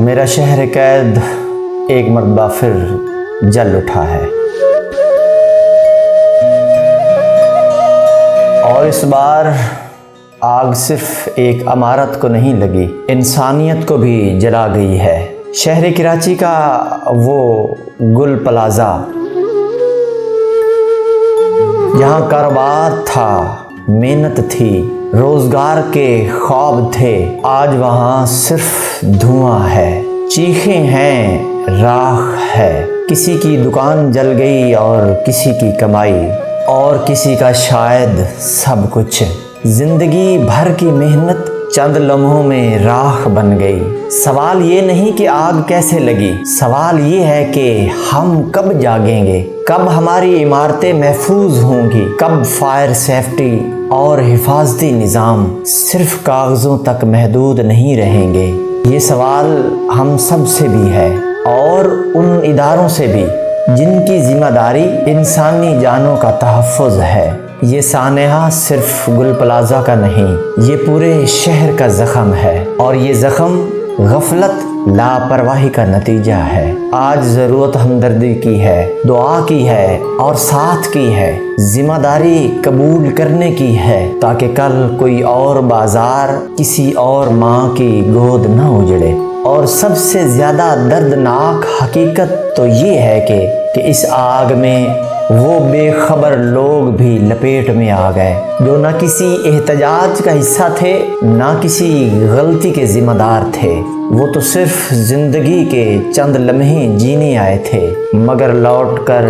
میرا شہر قید ایک مرتبہ پھر جل اٹھا ہے، اور اس بار آگ صرف ایک عمارت کو نہیں لگی، انسانیت کو بھی جلا گئی ہے۔ شہر کراچی کا وہ گل پلازہ جہاں کاروبار تھا، محنت تھی، روزگار کے خواب تھے، آج وہاں صرف دھواں ہے، چیخیں ہیں، راکھ ہے۔ کسی کی دکان جل گئی اور کسی کی کمائی، اور کسی کا شاید سب کچھ۔ زندگی بھر کی محنت چند لمحوں میں راکھ بن گئی۔ سوال یہ نہیں کہ آگ کیسے لگی، سوال یہ ہے کہ ہم کب جاگیں گے، کب ہماری عمارتیں محفوظ ہوں گی، کب فائر سیفٹی اور حفاظتی نظام صرف کاغذوں تک محدود نہیں رہیں گے۔ یہ سوال ہم سب سے بھی ہے، اور ان اداروں سے بھی جن کی ذمہ داری انسانی جانوں کا تحفظ ہے۔ یہ سانحہ صرف گل پلازہ کا نہیں، یہ پورے شہر کا زخم ہے، اور یہ زخم غفلت، لاپرواہی کا نتیجہ ہے۔ آج ضرورت ہمدردی کی ہے، دعا کی ہے، اور ساتھ کی ہے، ذمہ داری قبول کرنے کی ہے، تاکہ کل کوئی اور بازار کسی اور ماں کی گود نہ اجڑے۔ اور سب سے زیادہ دردناک حقیقت تو یہ ہے کہ اس آگ میں وہ بے خبر لوگ بھی لپیٹ میں آ گئے، جو نہ کسی احتجاج کا حصہ تھے، نہ کسی غلطی کے ذمہ دار تھے۔ وہ تو صرف زندگی کے چند لمحے جینے آئے تھے، مگر لوٹ کر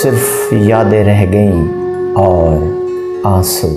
صرف یادیں رہ گئیں اور آنسو۔